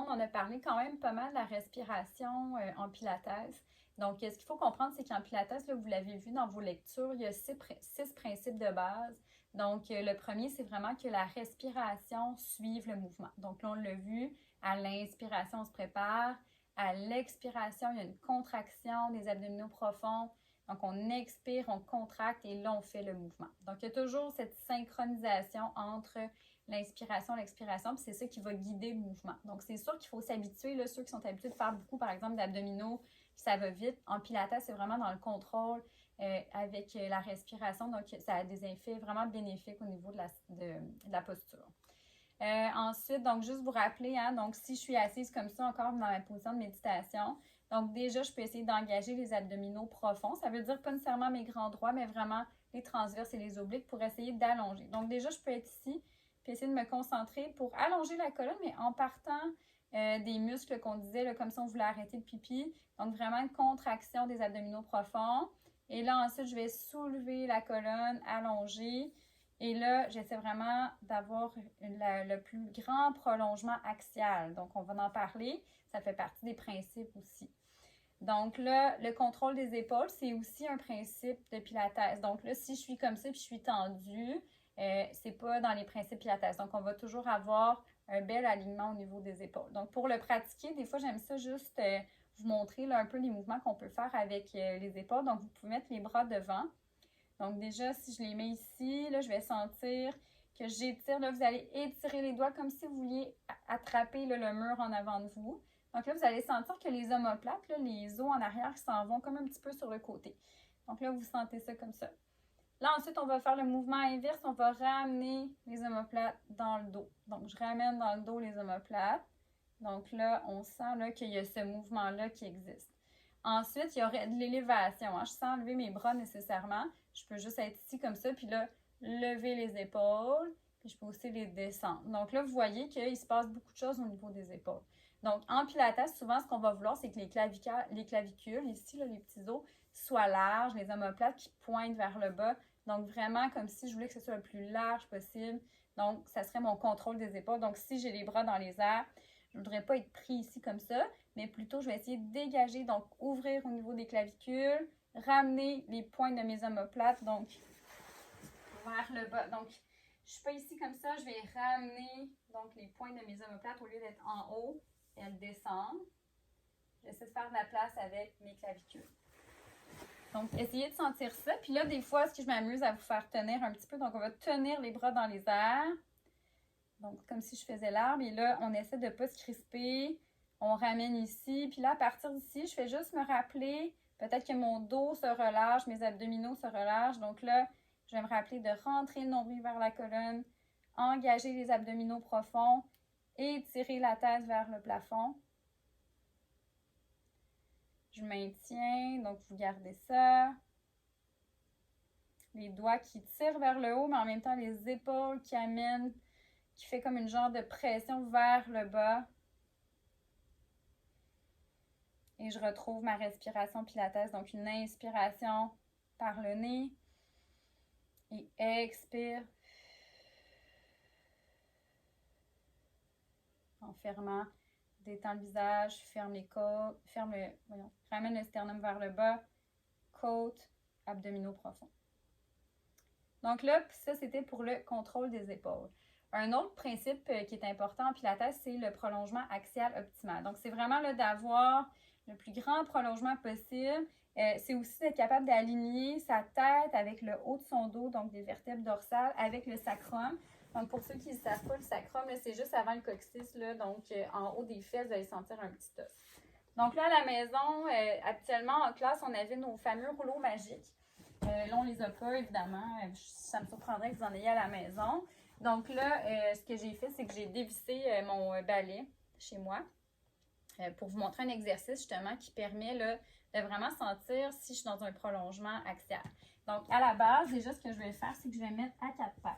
on a parlé quand même pas mal de la respiration en Pilates. Donc, ce qu'il faut comprendre, c'est qu'en Pilates, là, vous l'avez vu dans vos lectures, il y a six principes de base. Donc, le premier, c'est vraiment que la respiration suive le mouvement. Donc, là, on l'a vu, à l'inspiration, on se prépare. À l'expiration, il y a une contraction des abdominaux profonds. Donc, on expire, on contracte et là, on fait le mouvement. Donc, il y a toujours cette synchronisation entre l'inspiration, l'expiration, puis c'est ça qui va guider le mouvement. Donc, c'est sûr qu'il faut s'habituer, là, ceux qui sont habitués de faire beaucoup, par exemple, d'abdominaux, puis ça va vite. En Pilates, c'est vraiment dans le contrôle avec la respiration. Donc, ça a des effets vraiment bénéfiques au niveau de la posture. Ensuite, donc, juste vous rappeler, hein, donc, si je suis assise comme ça, encore dans ma position de méditation, donc, déjà, je peux essayer d'engager les abdominaux profonds. Ça veut dire pas nécessairement mes grands droits, mais vraiment les transverses et les obliques pour essayer d'allonger. Donc, déjà, je peux être ici, puis essayer de me concentrer pour allonger la colonne, mais en partant des muscles qu'on disait, là, comme si on voulait arrêter le pipi. Donc, vraiment une contraction des abdominaux profonds. Et là, ensuite, je vais soulever la colonne, allonger. Et là, j'essaie vraiment d'avoir le plus grand prolongement axial. Donc, on va en parler. Ça fait partie des principes aussi. Donc là, le contrôle des épaules, c'est aussi un principe de Pilates. Donc là, si je suis comme ça puis je suis tendue, c'est pas dans les principes Pilates. Donc, on va toujours avoir un bel alignement au niveau des épaules. Donc, pour le pratiquer, des fois, j'aime ça juste vous montrer là, un peu les mouvements qu'on peut faire avec les épaules. Donc, vous pouvez mettre les bras devant. Donc, déjà, si je les mets ici, là, je vais sentir que j'étire. Là, vous allez étirer les doigts comme si vous vouliez attraper là, le mur en avant de vous. Donc là, vous allez sentir que les omoplates, là, les os en arrière s'en vont comme un petit peu sur le côté. Donc là, vous sentez ça comme ça. Là, ensuite, on va faire le mouvement inverse. On va ramener les omoplates dans le dos. Donc, je ramène dans le dos les omoplates. Donc là, on sent là, qu'il y a ce mouvement-là qui existe. Ensuite, il y aurait de l'élévation. Hein. Je sens lever mes bras nécessairement. Je peux juste être ici comme ça, puis là, lever les épaules, puis je peux aussi les descendre. Donc là, vous voyez qu'il se passe beaucoup de choses au niveau des épaules. Donc, en Pilates, souvent, ce qu'on va vouloir, c'est que les clavicules, ici, là, les petits os, soient larges, les omoplates qui pointent vers le bas. Donc, vraiment comme si je voulais que ce soit le plus large possible. Donc, ça serait mon contrôle des épaules. Donc, si j'ai les bras dans les airs, je ne voudrais pas être pris ici comme ça, mais plutôt, je vais essayer de dégager, donc ouvrir au niveau des clavicules, ramener les pointes de mes omoplates, donc vers le bas. Donc, je ne suis pas ici comme ça, je vais ramener donc les pointes de mes omoplates au lieu d'être en haut, elles descendent. J'essaie de faire de la place avec mes clavicules. Donc, essayez de sentir ça. Puis là, des fois, ce que je m'amuse à vous faire tenir un petit peu, donc on va tenir les bras dans les airs. Donc, comme si je faisais l'arbre. Et là, on essaie de ne pas se crisper. On ramène ici. Puis là, à partir d'ici, je fais juste me rappeler. Peut-être que mon dos se relâche, mes abdominaux se relâchent. Donc là, je vais me rappeler de rentrer le nombril vers la colonne, engager les abdominaux profonds et tirer la tête vers le plafond. Je maintiens, donc vous gardez ça. Les doigts qui tirent vers le haut, mais en même temps les épaules qui amènent, qui fait comme une genre de pression vers le bas. Et je retrouve ma respiration Pilates, donc une inspiration par le nez. Et expire. En fermant, détends le visage, ferme les côtes, ramène le sternum vers le bas, côte, abdominaux profonds. Donc là, ça c'était pour le contrôle des épaules. Un autre principe qui est important en Pilates, c'est le prolongement axial optimal. Donc c'est vraiment là d'avoir le plus grand prolongement possible. C'est aussi d'être capable d'aligner sa tête avec le haut de son dos, donc des vertèbres dorsales, avec le sacrum. Donc, pour ceux qui ne savent pas, le sacrum, c'est juste avant le coccyx, là, donc en haut des fesses, vous allez sentir un petit os. Donc là, à la maison, actuellement, en classe, on avait nos fameux rouleaux magiques. Là, on les a pas, évidemment. Ça me surprendrait que vous en ayez à la maison. Donc là, ce que j'ai fait, c'est que j'ai dévissé mon balai chez moi pour vous montrer un exercice, justement, qui permet là, de vraiment sentir si je suis dans un prolongement axial. Donc, à la base, déjà, ce que je vais faire, c'est que je vais mettre à quatre pattes.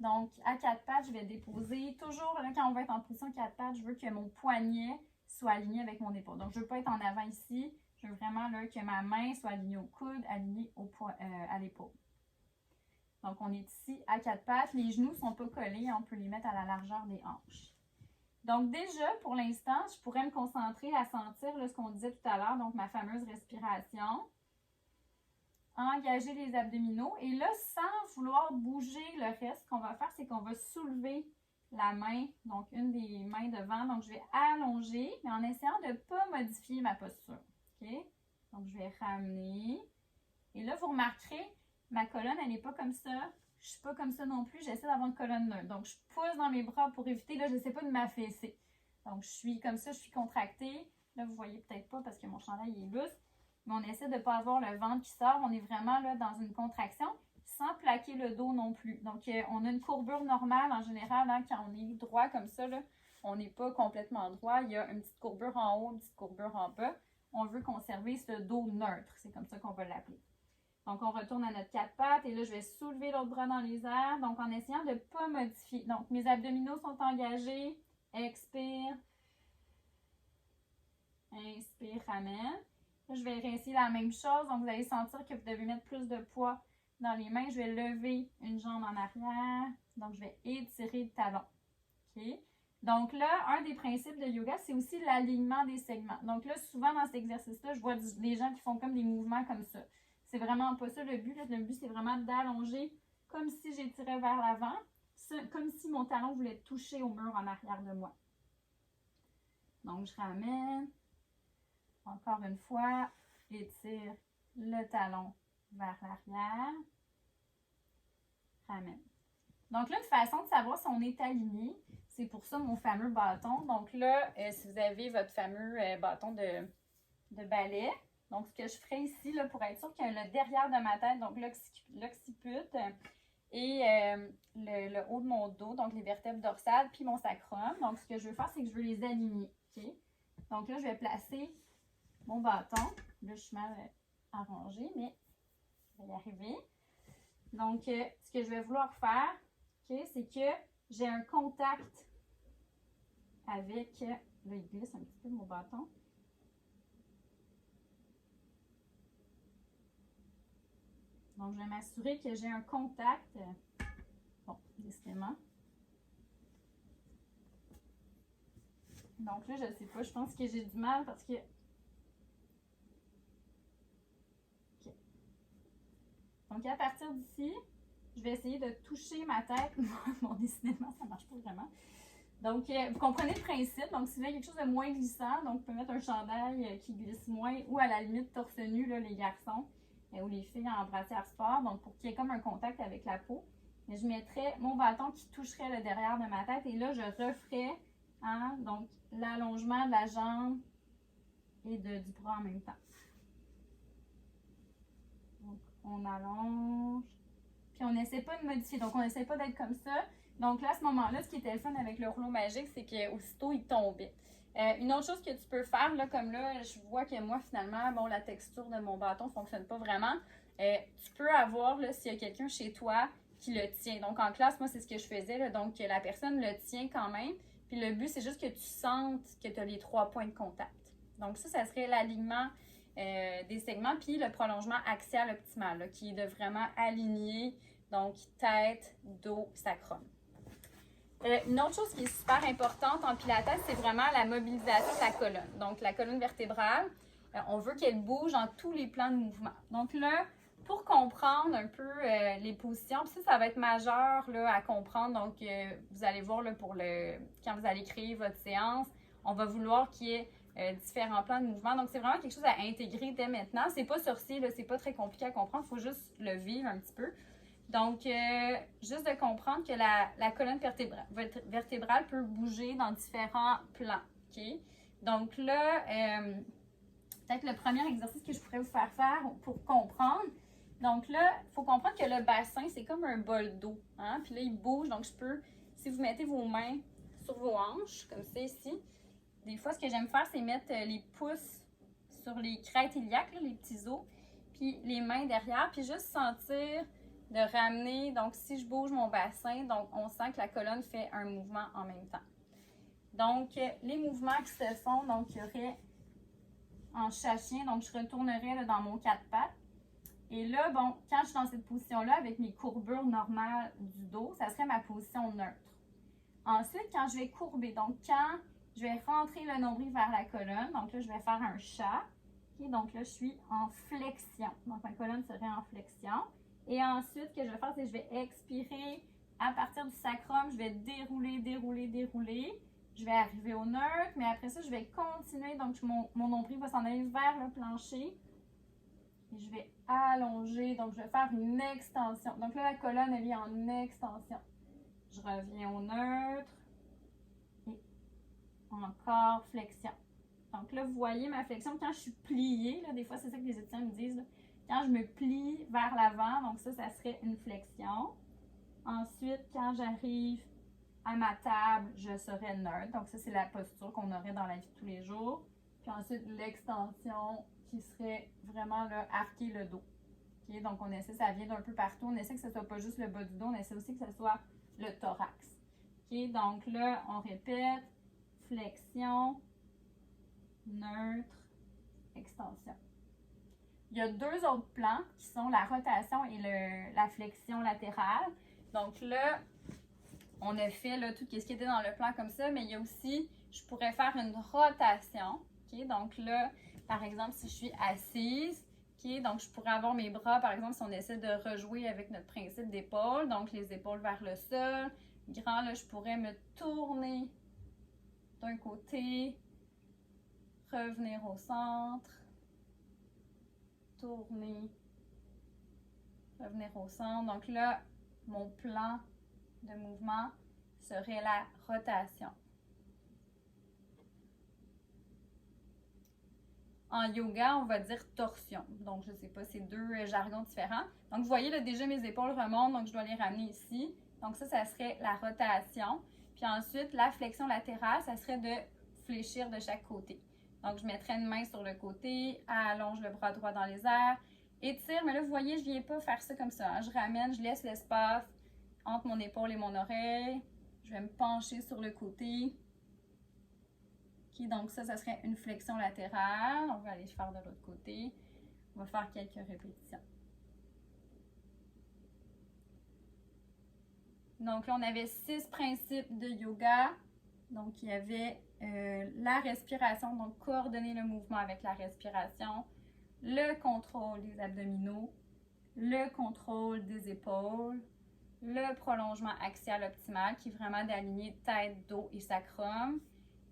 Donc, à quatre pattes, je vais déposer. Toujours, là, quand on va être en position quatre pattes, je veux que mon poignet soit aligné avec mon épaule. Donc, je ne veux pas être en avant ici. Je veux vraiment là, que ma main soit alignée au coude, alignée à l'épaule. Donc, on est ici à quatre pattes. Les genoux ne sont pas collés. On peut les mettre à la largeur des hanches. Donc déjà, pour l'instant, je pourrais me concentrer à sentir là, ce qu'on disait tout à l'heure, donc ma fameuse respiration. Engager les abdominaux. Et là, sans vouloir bouger le reste, ce qu'on va faire, c'est qu'on va soulever la main, donc une des mains devant. Donc, je vais allonger, mais en essayant de ne pas modifier ma posture. OK? Donc, je vais ramener. Et là, vous remarquerez, ma colonne, elle n'est pas comme ça. Je ne suis pas comme ça non plus. J'essaie d'avoir une colonne neutre. Donc, je pousse dans mes bras pour éviter, là, je n'essaie pas de m'affaisser. Donc, je suis comme ça, je suis contractée. Là, vous ne voyez peut-être pas parce que mon chandail est lousse. Mais on essaie de ne pas avoir le ventre qui sort. On est vraiment là dans une contraction sans plaquer le dos non plus. Donc, on a une courbure normale en général. Hein, quand on est droit comme ça, là, on n'est pas complètement droit. Il y a une petite courbure en haut, une petite courbure en bas. On veut conserver ce dos neutre. C'est comme ça qu'on va l'appeler. Donc, on retourne à notre quatre pattes. Et là, je vais soulever l'autre bras dans les airs. Donc, en essayant de ne pas modifier. Donc, mes abdominaux sont engagés. Expire. Inspire, ramène. Là, je vais réessayer la même chose. Donc, vous allez sentir que vous devez mettre plus de poids dans les mains. Je vais lever une jambe en arrière. Donc, je vais étirer le talon. OK? Donc là, un des principes de yoga, c'est aussi l'alignement des segments. Donc là, souvent dans cet exercice-là, je vois des gens qui font comme des mouvements comme ça. C'est vraiment pas ça le but. Là. Le but, c'est vraiment d'allonger comme si j'étirais vers l'avant, comme si mon talon voulait toucher au mur en arrière de moi. Donc, je ramène. Encore une fois, étire le talon vers l'arrière. Ramène. Donc là, une façon de savoir si on est aligné, c'est pour ça mon fameux bâton. Donc là, si vous avez votre fameux bâton de ballet, donc ce que je ferai ici, là, pour être sûr qu'il y a le derrière de ma tête, donc l'occiput et le haut de mon dos, donc les vertèbres dorsales, puis mon sacrum. Donc ce que je veux faire, c'est que je veux les aligner. Okay? Donc là, je vais placer mon bâton. Là, je suis mal arrangée, mais je vais y arriver. Donc, ce que je vais vouloir faire, okay, c'est que j'ai un contact avec... Là, il glisse un petit peu mon bâton. Donc, je vais m'assurer que j'ai un contact. Bon, décidément. Donc là, je ne sais pas, je pense que j'ai du mal parce que... Okay. Donc, à partir d'ici, je vais essayer de toucher ma tête. Bon, décidément, ça ne marche pas vraiment. Donc, vous comprenez le principe. Donc, s'il y a quelque chose de moins glissant, donc vous pouvez mettre un chandail qui glisse moins ou à la limite torse nu, là, les garçons ou les filles en brassière sport. Donc, pour qu'il y ait comme un contact avec la peau. Mais je mettrais mon bâton qui toucherait le derrière de ma tête. Et là, je referais donc l'allongement de la jambe et du bras en même temps. Donc, on allonge. Puis, on n'essaie pas de modifier. Donc, on n'essaie pas d'être comme ça. Donc là, à ce moment-là, ce qui était le fun avec le rouleau magique, c'est qu'aussitôt, il tombait. Une autre chose que tu peux faire, là, comme là, je vois que moi, finalement, bon, la texture de mon bâton ne fonctionne pas vraiment. Tu peux avoir, là, s'il y a quelqu'un chez toi qui le tient. Donc, en classe, moi, c'est ce que je faisais. Là, donc, la personne le tient quand même. Puis le but, c'est juste que tu sentes que tu as les 3 points de contact. Donc, ça serait l'alignement des segments. Puis le prolongement axial optimal, là, qui est de vraiment aligner, donc, tête, dos, sacrum. Une autre chose qui est super importante en pilates, c'est vraiment la mobilisation de la colonne. Donc, la colonne vertébrale, on veut qu'elle bouge dans tous les plans de mouvement. Donc là, pour comprendre un peu les positions, puis ça va être majeur là, à comprendre. Donc, vous allez voir là, quand vous allez créer votre séance, on va vouloir qu'il y ait différents plans de mouvement. Donc, c'est vraiment quelque chose à intégrer dès maintenant. C'est pas sorcier, là, c'est pas très compliqué à comprendre. Il faut juste le vivre un petit peu. Donc, juste de comprendre que la colonne vertébrale peut bouger dans différents plans. Okay? Donc là, peut-être le premier exercice que je pourrais vous faire pour comprendre. Donc là, il faut comprendre que le bassin, c'est comme un bol d'eau. Hein? Puis là, il bouge. Donc, si vous mettez vos mains sur vos hanches, comme ça ici, des fois, ce que j'aime faire, c'est mettre les pouces sur les crêtes iliaques, là, les petits os, puis les mains derrière, puis juste sentir de ramener, donc si je bouge mon bassin, donc on sent que la colonne fait un mouvement en même temps. Donc, les mouvements qui se font, donc il y aurait en chat-chien, donc je retournerais là, dans mon quatre pattes. Et là, bon, quand je suis dans cette position-là, avec mes courbures normales du dos, ça serait ma position neutre. Ensuite, quand je vais courber, donc quand je vais rentrer le nombril vers la colonne, donc là, je vais faire un chat. Okay, donc là, je suis en flexion. Donc, ma colonne serait en flexion. Et ensuite, ce que je vais faire, c'est que je vais expirer à partir du sacrum. Je vais dérouler, dérouler, dérouler. Je vais arriver au neutre, mais après ça, je vais continuer. Donc, mon nombril va s'en aller vers le plancher. Et je vais allonger. Donc, je vais faire une extension. Donc là, la colonne, elle est en extension. Je reviens au neutre. Et encore flexion. Donc là, vous voyez ma flexion quand je suis pliée. Là, des fois, c'est ça que les étudiants me disent. Là, quand je me plie vers l'avant, donc ça serait une flexion. Ensuite, quand j'arrive à ma table, je serai neutre. Donc ça, c'est la posture qu'on aurait dans la vie de tous les jours. Puis ensuite, l'extension qui serait vraiment là, arquer le dos. Okay? Donc on essaie, ça vient d'un peu partout. On essaie que ce ne soit pas juste le bas du dos, on essaie aussi que ce soit le thorax. Okay? Donc là, on répète, flexion, neutre, extension. Il y a deux autres plans qui sont la rotation et la flexion latérale. Donc là, on a fait là, tout ce qui était dans le plan comme ça, mais il y a aussi, je pourrais faire une rotation. Okay? Donc là, par exemple, si je suis assise, okay? Donc je pourrais avoir mes bras, par exemple, si on essaie de rejouer avec notre principe d'épaule, donc les épaules vers le sol. Grand, là, je pourrais me tourner d'un côté, revenir au centre, tourner, revenir au centre. Donc là, mon plan de mouvement serait la rotation. En yoga, on va dire torsion. Donc, je ne sais pas, c'est deux jargons différents. Donc, vous voyez, là, déjà, mes épaules remontent, donc je dois les ramener ici. Donc, ça serait la rotation. Puis ensuite, la flexion latérale, ça serait de fléchir de chaque côté. Donc, je mettrai une main sur le côté, allonge le bras droit dans les airs, étire. Mais là, vous voyez, je ne viens pas faire ça comme ça. Hein. Je ramène, je laisse l'espace entre mon épaule et mon oreille. Je vais me pencher sur le côté. Okay, donc ça serait une flexion latérale. On va aller faire de l'autre côté. On va faire quelques répétitions. Donc là, on avait 6 principes de yoga. Donc, il y avait la respiration, donc coordonner le mouvement avec la respiration, le contrôle des abdominaux, le contrôle des épaules, le prolongement axial optimal qui est vraiment d'aligner tête, dos et sacrum,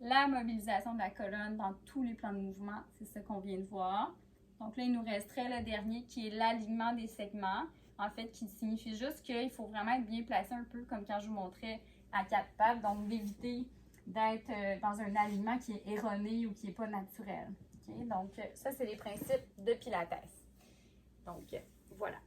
la mobilisation de la colonne dans tous les plans de mouvement, c'est ce qu'on vient de voir. Donc là, il nous resterait le dernier qui est l'alignement des segments, en fait, qui signifie juste qu'il faut vraiment être bien placé un peu comme quand je vous montrais à 4 pattes, donc d'éviter d'être dans un alignement qui est erroné ou qui n'est pas naturel. Okay? Donc, ça, c'est les principes de Pilates. Donc, voilà.